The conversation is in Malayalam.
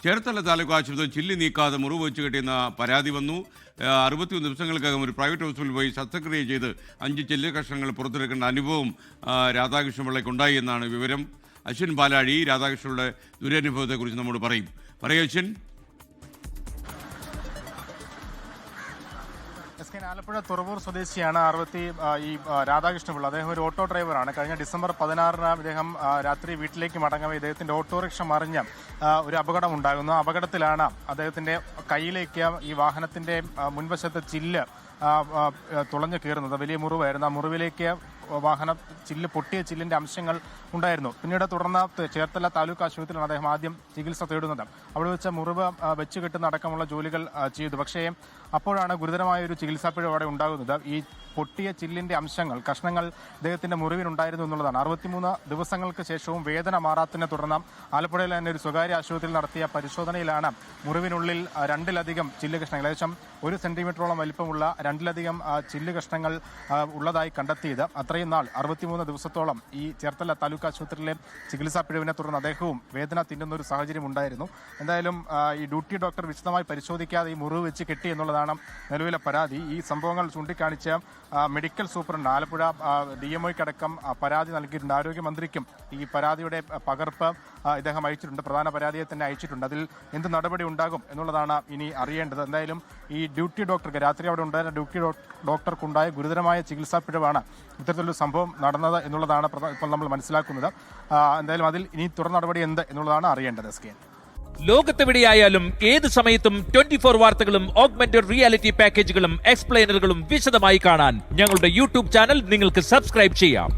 ചേർത്തല താലൂക്ക് ആശുപത്രി ചില്ലി നീക്കാതെ മുറിവ് വെച്ച് കെട്ടിയെന്ന പരാതി വന്നു. 61 ദിവസങ്ങൾക്കകം ഒരു പ്രൈവറ്റ് ഹോസ്പിറ്റലിൽ പോയി ശസ്ത്രക്രിയ ചെയ്ത് 5 ചില്ലി കഷ്ണങ്ങൾ പുറത്തെടുക്കേണ്ട അനുഭവം രാധാകൃഷ്ണൻ പിള്ളയ്ക്കുണ്ടായി എന്നാണ് വിവരം. അശ്വിൻ പാലാഴി രാധാകൃഷ്ണയുടെ ദുരനുഭവത്തെക്കുറിച്ച് നമ്മോട് പറയും. അശ്വിൻ. ആലപ്പുഴ തുറവൂർ സ്വദേശിയാണ് രാധാകൃഷ്ണപിള്ള. അദ്ദേഹം ഒരു ഓട്ടോ ഡ്രൈവറാണ്. കഴിഞ്ഞ ഡിസംബർ 16-ന് ഇദ്ദേഹം രാത്രി വീട്ടിലേക്ക് മടങ്ങവേ ഇദ്ദേഹത്തിന്റെ ഓട്ടോറിക്ഷ മറിഞ്ഞ ഒരു അപകടം ഉണ്ടാകുന്നു. അപകടത്തിലാണ് അദ്ദേഹത്തിന്റെ കയ്യിലേക്ക് ഈ വാഹനത്തിന്റെ മുൻവശത്തെ ചില്ല് തുളഞ്ഞു കയറുന്നത്. വലിയ മുറിവായിരുന്നു. ആ മുറിവിലേക്ക് പൊട്ടിയ ചില്ലിന്റെ അംശങ്ങൾ ഉണ്ടായിരുന്നു. പിന്നീട് തുടർന്ന് ചേർത്തല താലൂക്ക് ആശുപത്രിയിലാണ് അദ്ദേഹം ആദ്യം ചികിത്സ തേടുന്നത്. അവിടെ വെച്ച് മുറിവ് വെച്ച് കെട്ടുന്ന അടക്കമുള്ള ജോലികൾ ചെയ്തു. പക്ഷേ അപ്പോഴാണ് ഗുരുതരമായ ഒരു ചികിത്സാപ്പിഴ അവിടെ ഉണ്ടാകുന്നത്. ഈ പൊട്ടിയ ചില്ലിന്റെ കഷ്ണങ്ങൾ അദ്ദേഹത്തിന്റെ മുറിവിനുണ്ടായിരുന്നു എന്നുള്ളതാണ്. 63 ദിവസങ്ങൾക്ക് ശേഷവും വേദന മാറാത്തതിനെ തുടർന്ന് ആലപ്പുഴയിലെ തന്നെ ഒരു സ്വകാര്യ ആശുപത്രിയിൽ നടത്തിയ പരിശോധനയിലാണ് മുറിവിനുള്ളിൽ 2ലധികം ചില്ല് കഷ്ണങ്ങൾ, ഏകദേശം 1 സെന്റിമീറ്ററോളം വലിപ്പമുള്ള 2ലധികം ചില്ല് കഷ്ണങ്ങൾ ഉള്ളതായി കണ്ടെത്തിയത്. അത്രയും നാൾ 63 ദിവസത്തോളം ഈ ചേർത്തല താലൂക്ക് ആശുപത്രിയിലെ ചികിത്സാ പിഴവിനെ തുടർന്ന് അദ്ദേഹവും വേദന തിന്നുന്ന ഒരു സാഹചര്യം ഉണ്ടായിരുന്നു. എന്തായാലും ഈ ഡ്യൂട്ടി ഡോക്ടർ വിശദമായി പരിശോധിക്കാതെ ഈ മുറിവ് വെച്ച് കെട്ടി എന്നുള്ളതാണ് നിലവിലെ പരാതി. ഈ സംഭവങ്ങൾ ചൂണ്ടിക്കാണിച്ച് മെഡിക്കൽ സൂപ്രണ്ട് ആലപ്പുഴ DMOയ്ക്കടക്കം പരാതി നൽകിയിട്ടുണ്ട്. ആരോഗ്യമന്ത്രിക്കും ഈ പരാതിയുടെ പകർപ്പ് ഇദ്ദേഹം അയച്ചിട്ടുണ്ട്. പ്രധാന പരാതിയെ തന്നെ അയച്ചിട്ടുണ്ട്. അതിൽ എന്ത് നടപടി ഉണ്ടാകും എന്നുള്ളതാണ് ഇനി അറിയേണ്ടത്. എന്തായാലും ഈ ഡ്യൂട്ടി ഡോക്ടർക്ക് രാത്രി അവിടെ ഉണ്ടായിരുന്ന ഡ്യൂട്ടി ഡോക്ടർക്കുണ്ടായ ഗുരുതരമായ ചികിത്സാ പിഴവാണ് ഇത്തരത്തിലൊരു സംഭവം നടന്നത് എന്നുള്ളതാണ് ഇപ്പോൾ നമ്മൾ മനസ്സിലാക്കുന്നത്. എന്തായാലും അതിൽ ഇനി തുടർ നടപടി എന്ത് എന്നുള്ളതാണ് അറിയേണ്ടത്. ലോകത്തെവിടെയായാലും ഏത് സമയത്തും 24 വാർത്തകളും ഓഗ്മെന്റഡ് റിയാലിറ്റി പാക്കേജുകളും എക്സ്പ്ലെയിനറുകളും വിശദമായി കാണാൻ ഞങ്ങളുടെ യൂട്യൂബ് ചാനൽ നിങ്ങൾക്ക് സബ്സ്ക്രൈബ് ചെയ്യാം.